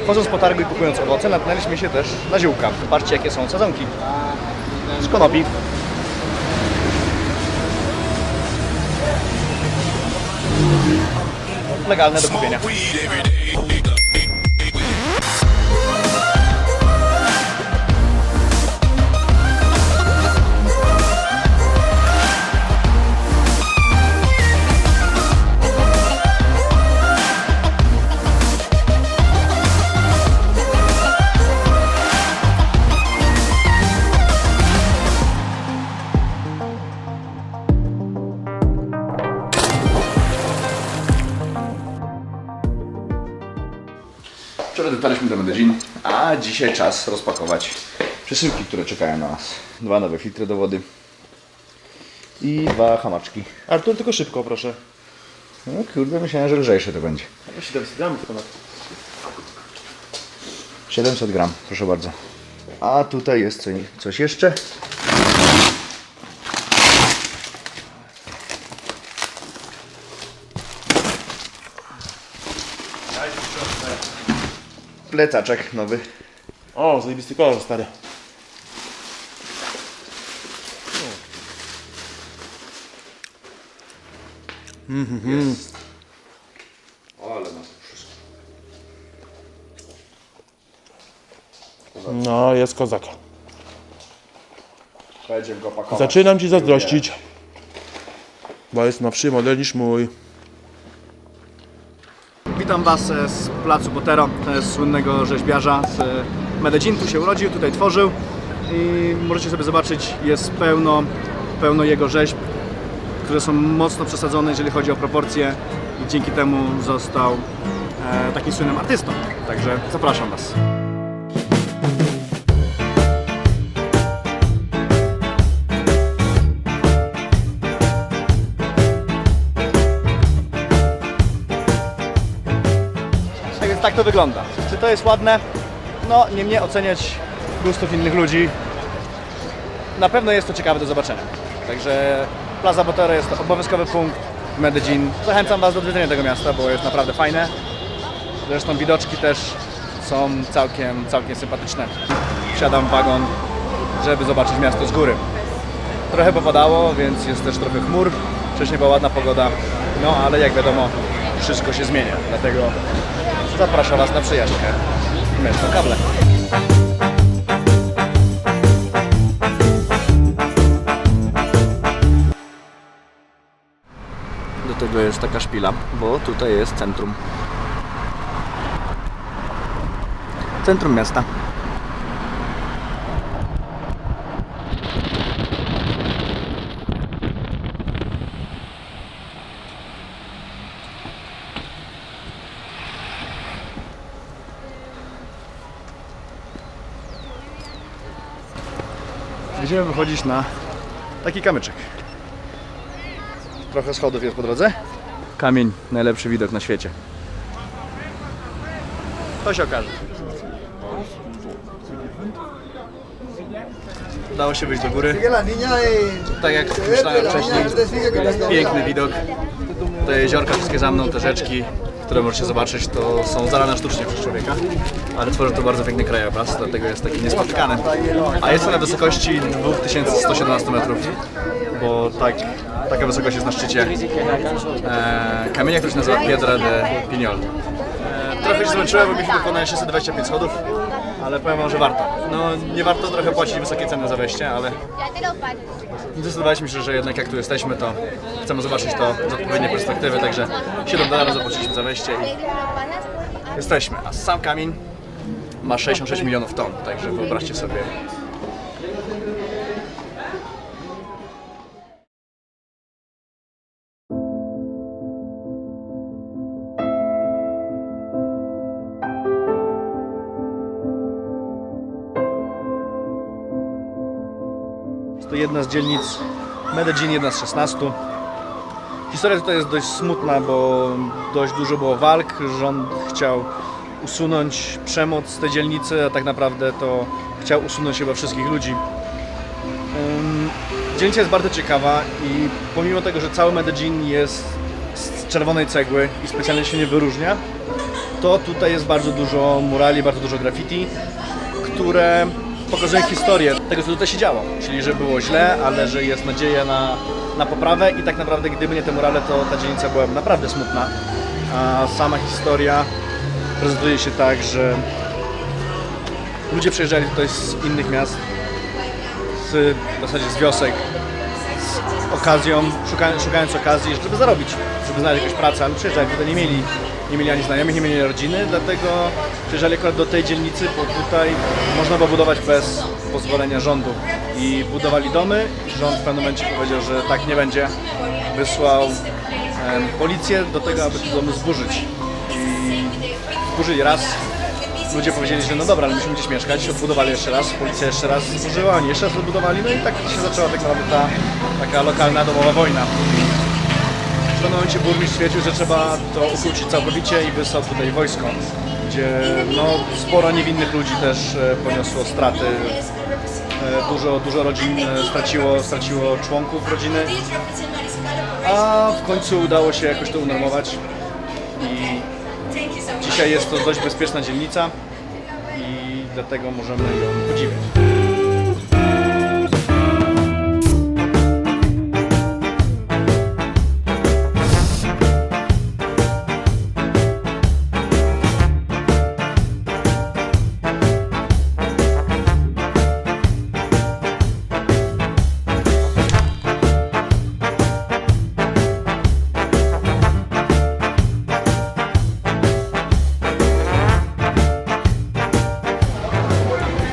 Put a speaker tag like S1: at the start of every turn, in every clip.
S1: Chodząc po targu i kupując owoce, natknęliśmy się też na ziółka. Zobaczcie, jakie są sadzonki z konopi. Legalne do kupienia. Wczoraj dotarliśmy do Medellin, a dzisiaj czas rozpakować przesyłki, które czekają na nas. 2 nowe filtry do wody i 2 hamaczki.
S2: Artur, tylko szybko, proszę.
S1: No kurde, myślałem, że lżejsze to będzie.
S2: 700 gramów ponad.
S1: 700 gram, proszę bardzo. A tutaj jest coś jeszcze. Plecaczek nowy.
S2: O, zajebisty kolor, stary.
S1: Jest. Ale ma to wszystko.
S2: No, jest kozak.
S1: Będziemy go pakować.
S2: Zaczynam ci zazdrościć, bo jest nowszy model niż mój.
S1: Witam Was z placu Botero, słynnego rzeźbiarza z Medellin. Tu się urodził, tutaj tworzył i możecie sobie zobaczyć, jest pełno jego rzeźb, które są mocno przesadzone, jeżeli chodzi o proporcje i dzięki temu został takim słynnym artystą. Także zapraszam Was. Tak to wygląda. Czy to jest ładne? No, nie mnie oceniać gustów innych ludzi. Na pewno jest to ciekawe do zobaczenia. Także Plaza Botero jest to obowiązkowy punkt w Medellin. Zachęcam Was do odwiedzenia tego miasta, bo jest naprawdę fajne. Zresztą widoczki też są całkiem sympatyczne. Wsiadam w wagon, żeby zobaczyć miasto z góry. Trochę popadało, więc jest też trochę chmur. Wcześniej była ładna pogoda, no ale jak wiadomo, wszystko się zmienia. Dlatego zapraszam Was na przejażdżkę Metro Kable. Do tego jest taka szpila, bo tutaj jest centrum. Centrum miasta. Będziemy wychodzić na taki kamyczek. Trochę schodów jest po drodze. Kamień, najlepszy widok na świecie. To się okaże. Udało się wyjść do góry. Tak jak myślałem wcześniej, piękny widok. Te jeziorka wszystkie za mną, te rzeczki, które możecie zobaczyć, to są zalane sztucznie przez człowieka, ale tworzy to bardzo piękny krajobraz, dlatego jest taki niespotykany. A jest to na wysokości 2117 metrów, bo taka wysokość jest na szczycie kamienia, który się nazywa Piedra de Piñol. Trochę się zmęczyłem, bo mieliśmy wykonać 625 schodów, ale powiem Wam, że warto. No nie warto trochę płacić wysokie ceny za wejście, ale zdecydowaliśmy się, że jednak jak tu jesteśmy, to chcemy zobaczyć to z odpowiedniej perspektywy, także $7 zapłaciliśmy za wejście i jesteśmy. A sam kamień ma 66 milionów ton, także wyobraźcie sobie. Jest to jedna z dzielnic Medellin, jedna z 16. Historia tutaj jest dość smutna, bo dość dużo było walk. Rząd chciał usunąć przemoc z tej dzielnicy, a tak naprawdę to chciał usunąć chyba wszystkich ludzi. Dzielnica jest bardzo ciekawa i pomimo tego, że cały Medellin jest z czerwonej cegły i specjalnie się nie wyróżnia, to tutaj jest bardzo dużo murali, bardzo dużo graffiti, które pokazują historię tego, co tutaj się działo. Czyli, że było źle, ale że jest nadzieja na poprawę i tak naprawdę gdyby nie te murale, to ta dzielnica byłaby naprawdę smutna. A sama historia prezentuje się tak, że ludzie przyjeżdżali tutaj z innych miast, w zasadzie z wiosek, z okazją, szukając okazji, żeby zarobić, żeby znaleźć jakąś pracę, ale przyjeżdżali tutaj, nie mieli ani znajomych, nie mieli rodziny, dlatego przyjeżdżali akurat do tej dzielnicy, bo tutaj można było budować bez pozwolenia rządu i budowali domy i rząd w pewnym momencie powiedział, że tak nie będzie, wysłał policję do tego, aby te domy zburzyć i zburzyli raz. Ludzie powiedzieli, że no dobra, ale musimy gdzieś mieszkać, odbudowali jeszcze raz, policja jeszcze raz zburzyła, oni jeszcze raz odbudowali, no i tak się zaczęła tak naprawdę ta taka lokalna domowa wojna. W pewnym momencie burmistrz stwierdził, że trzeba to ukrócić całkowicie i wysłał tutaj wojsko, gdzie no, sporo niewinnych ludzi też poniosło straty. Dużo rodzin straciło członków rodziny, a w końcu udało się jakoś to unormować i dzisiaj jest to dość bezpieczna dzielnica i dlatego możemy ją podziwiać.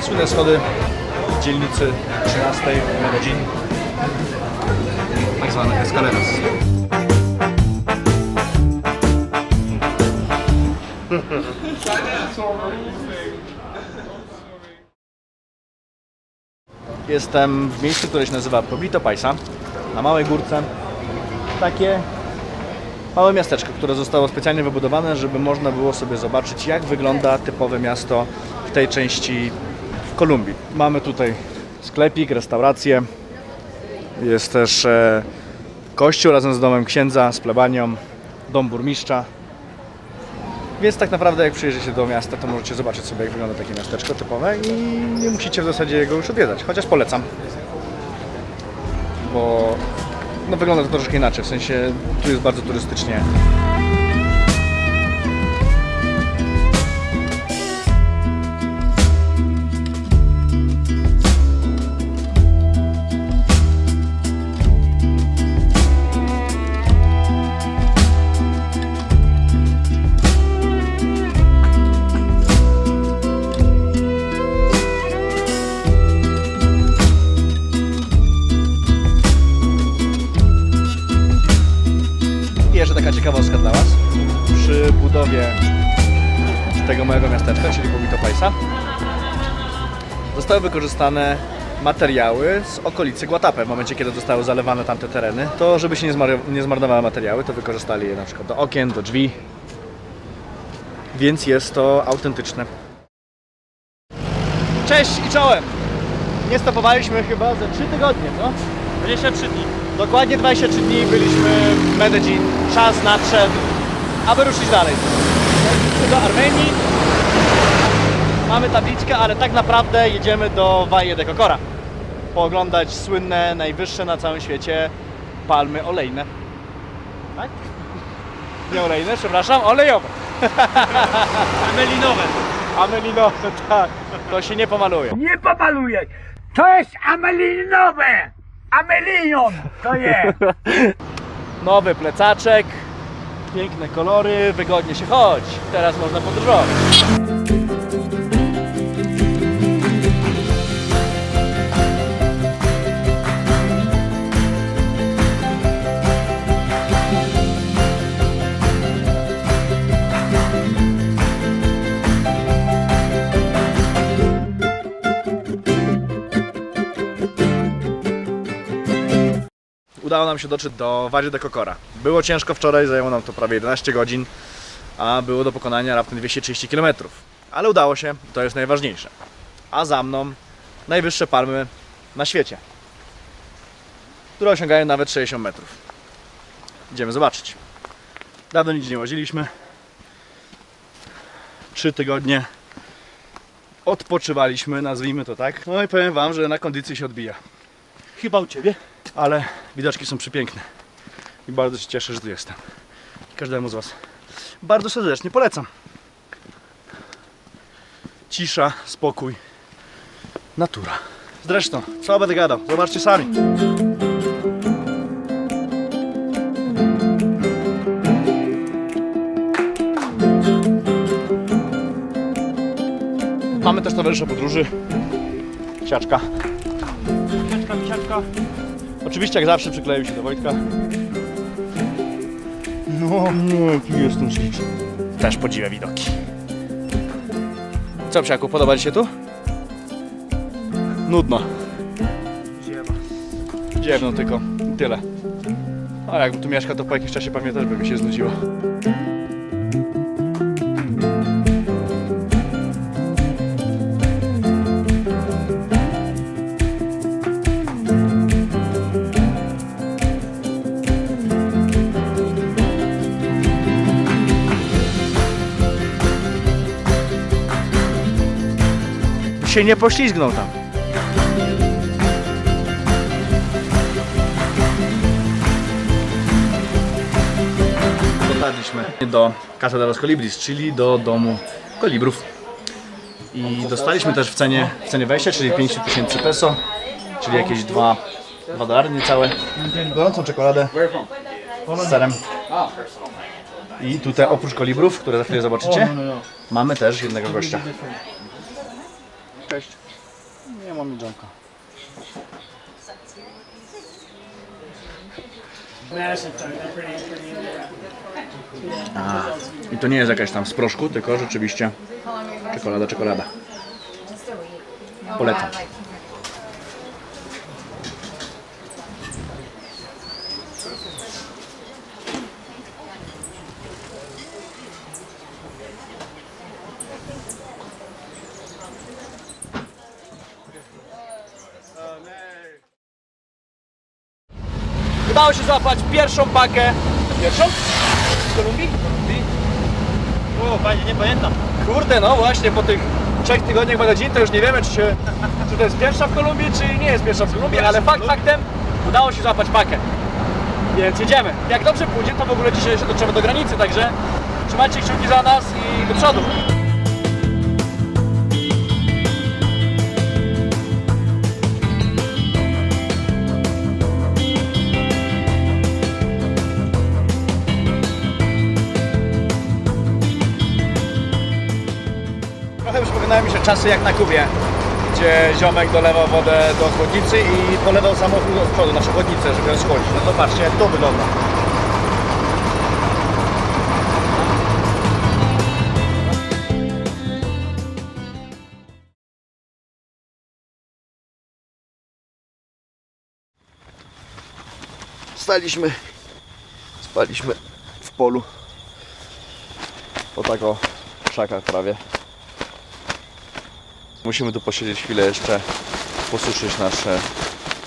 S1: Słynne schody dzielnicy 13 Medellin, tak zwane escaleras. Jestem w miejscu, które się nazywa Pueblito Paisa, na małej górce. Takie małe miasteczko, które zostało specjalnie wybudowane, żeby można było sobie zobaczyć, jak wygląda typowe miasto w tej części Kolumbii. Mamy tutaj sklepik, restaurację, jest też kościół razem z domem księdza, z plebanią, dom burmistrza. Więc tak naprawdę jak przyjedziecie do miasta, to możecie zobaczyć sobie, jak wygląda takie miasteczko typowe i nie musicie w zasadzie jego już odwiedzać, chociaż polecam. Bo no, wygląda to troszkę inaczej, w sensie tu jest bardzo turystycznie. Jeszcze taka ciekawostka dla Was. Przy budowie tego małego miasteczka, czyli Pueblito Paisa, zostały wykorzystane materiały z okolicy Guatapé. W momencie, kiedy zostały zalewane tamte tereny, to żeby się nie zmarnowały materiały, to wykorzystali je na przykład do okien, do drzwi. Więc jest to autentyczne. Cześć i czołem! Nie stopowaliśmy chyba za 3 tygodnie, co?
S3: 23 dni.
S1: Dokładnie 23 dni byliśmy w Medellin. Czas nadszedł, aby ruszyć dalej. Jedziemy do Armenii. Mamy tabliczkę, ale tak naprawdę jedziemy do Valle de Cocora. Pooglądać słynne, najwyższe na całym świecie palmy olejne. Tak? Nie olejne, przepraszam, olejowe.
S3: Amelinowe.
S1: Amelinowe, tak. To się nie pomaluje.
S4: Nie pomaluję! To jest amelinowe! Amelinon to jest!
S1: Nowy plecaczek, piękne kolory, wygodnie się chodzi. Teraz można podróżować. Udało nam się dotrzeć do Valle de Cocora. Było ciężko wczoraj, zajęło nam to prawie 11 godzin, a było do pokonania raptem 230 km. Ale udało się, to jest najważniejsze. A za mną najwyższe palmy na świecie, które osiągają nawet 60 metrów. Idziemy zobaczyć. Dawno nigdzie nie łaziliśmy. 3 tygodnie odpoczywaliśmy, nazwijmy to tak. No i powiem wam, że na kondycji się odbija.
S3: Chyba u ciebie.
S1: Ale widoczki są przepiękne. I bardzo się cieszę, że tu jestem. Każdemu z was bardzo serdecznie polecam. Cisza, spokój, natura. Zresztą, co będę gadał? Zobaczcie sami. Mamy też towarzysza podróży. Siaczka.
S3: Misiaczka.
S1: Oczywiście jak zawsze przykleił się do Wojtka. No, jaki jestem śliczny. Też podziwia widoki. Co, psiaku, podoba ci się tu? Nudno. Ziemno tylko i tyle. A jakbym tu mieszkał, to po jakimś czasie pewnie też by mi się znudziło. Się nie poślizgnął tam. Dotarliśmy do Casa de los Colibris, czyli do domu kolibrów. I dostaliśmy też w cenie wejścia, czyli 5000 peso, czyli jakieś 2 dolary niecałe. Gorącą czekoladę z serem. I tutaj oprócz kolibrów, które za chwilę zobaczycie, mamy też jednego gościa. Cześć. Nie mam jedzonka. I to nie jest jakaś tam z proszku, tylko rzeczywiście czekolada. Polecam. Udało się złapać pierwszą pakę. Pierwszą? Z Kolumbii?
S3: O, panie, nie pamiętam.
S1: Kurde, no właśnie, po tych 3 tygodniach magazynu to już nie wiemy, czy to jest pierwsza w Kolumbii, czy nie jest pierwsza w Kolumbii, ale faktem udało się złapać pakę. Więc jedziemy. Jak dobrze pójdzie, to w ogóle dzisiaj się dotrzemy do granicy, także trzymajcie kciuki za nas i do przodu. Trochę przypominają mi się czasy jak na Kubie, gdzie ziomek dolewał wodę do chłodnicy i polewał samochód od przodu, naszą chłodnicę, żeby ją schłodzić. No to patrzcie, jak to wygląda. Spaliśmy w polu, po tak o krzakach prawie. Musimy tu posiedzieć chwilę jeszcze, posuszyć nasze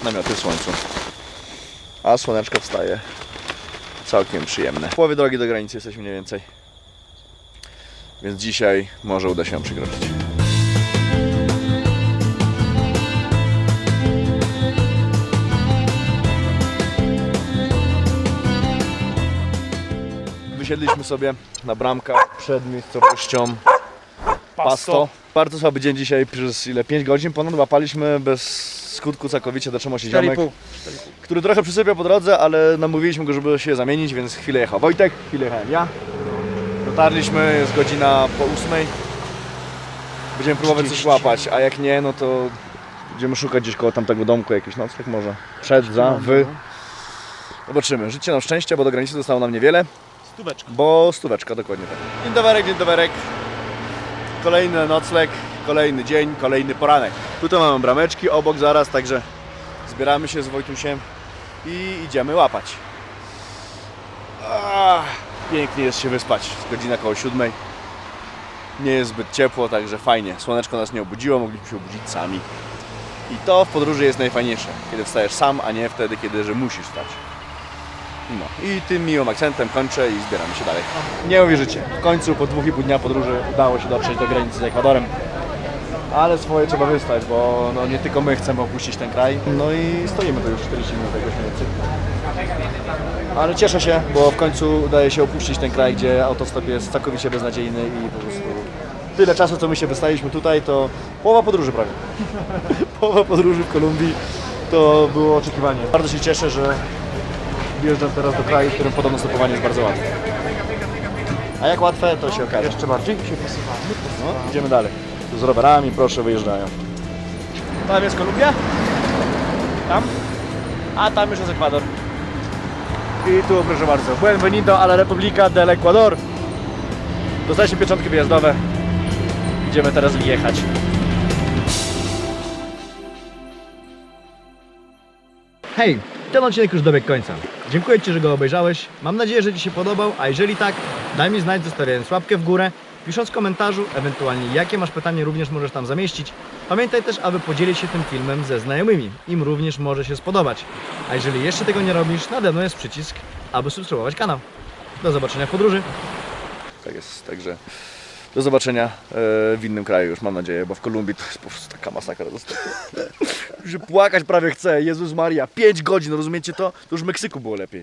S1: namioty w słońcu. A słoneczko wstaje całkiem przyjemne. W połowie drogi do granicy jesteśmy mniej więcej. Więc dzisiaj może uda się ją przykroczyć. Wysiedliśmy sobie na bramkę przed miejscowością Pasto. Bardzo słaby dzień dzisiaj, przez ile? 5 godzin ponad łapaliśmy bez skutku całkowicie, dotrzymał się ziomek, który trochę przysypiał po drodze, ale namówiliśmy go, żeby się zamienić, więc chwilę jechał Wojtek, chwilę jechałem ja. Dotarliśmy, jest godzina po 8. Będziemy próbować coś łapać, a jak nie, no to będziemy szukać gdzieś koło tamtego domku jakiś nocleg może. Zobaczymy. Życzcie nam szczęścia, bo do granicy zostało nam niewiele. Stóweczka, dokładnie tak. Dzień doberek. Kolejny nocleg, kolejny dzień, kolejny poranek. Tutaj mamy brameczki obok zaraz, także zbieramy się z Wojtusiem i idziemy łapać. Pięknie jest się wyspać, godzina koło 7. Nie jest zbyt ciepło, także fajnie. Słoneczko nas nie obudziło, mogliśmy się obudzić sami. I to w podróży jest najfajniejsze, kiedy wstajesz sam, a nie wtedy, że musisz wstać. No i tym miłym akcentem kończę i zbieramy się dalej. Nie uwierzycie, w końcu po 2,5 dnia podróży udało się dotrzeć do granicy z Ekwadorem. Ale swoje trzeba wystać, bo no, nie tylko my chcemy opuścić ten kraj. No i stoimy tu już 40 minut jakoś mniej więcej. Ale cieszę się, bo w końcu udaje się opuścić ten kraj, gdzie autostop jest całkowicie beznadziejny i po prostu tyle czasu, co my się wystaliśmy tutaj, to połowa podróży prawie. Połowa podróży w Kolumbii to było oczekiwanie. Bardzo się cieszę, że wjeżdżam teraz do kraju, w którym podobno stopowanie jest bardzo łatwe. A jak łatwe, to się okaże. Jeszcze bardziej się posuwamy. No, idziemy dalej. Tu z rowerami, proszę, wyjeżdżają. Tam jest Kolumbia. Tam. A tam już jest Ekwador. I tu, proszę bardzo, Bienvenido a la República del Ecuador. Dostaliśmy pieczątki wyjazdowe. Idziemy teraz jechać. Hej, ten odcinek już dobiegł końca. Dziękuję Ci, że go obejrzałeś. Mam nadzieję, że Ci się podobał, a jeżeli tak, daj mi znać, zostawiając łapkę w górę, pisząc w komentarzu, ewentualnie jakie masz pytanie, również możesz tam zamieścić. Pamiętaj też, aby podzielić się tym filmem ze znajomymi. Im również może się spodobać. A jeżeli jeszcze tego nie robisz, nade mną jest przycisk, aby subskrybować kanał. Do zobaczenia w podróży. Tak jest, także do zobaczenia w innym kraju już, mam nadzieję, bo w Kolumbii to jest po prostu taka masakra. Że płakać prawie chcę, Jezus Maria, 5 godzin, rozumiecie to? To już w Meksyku było lepiej.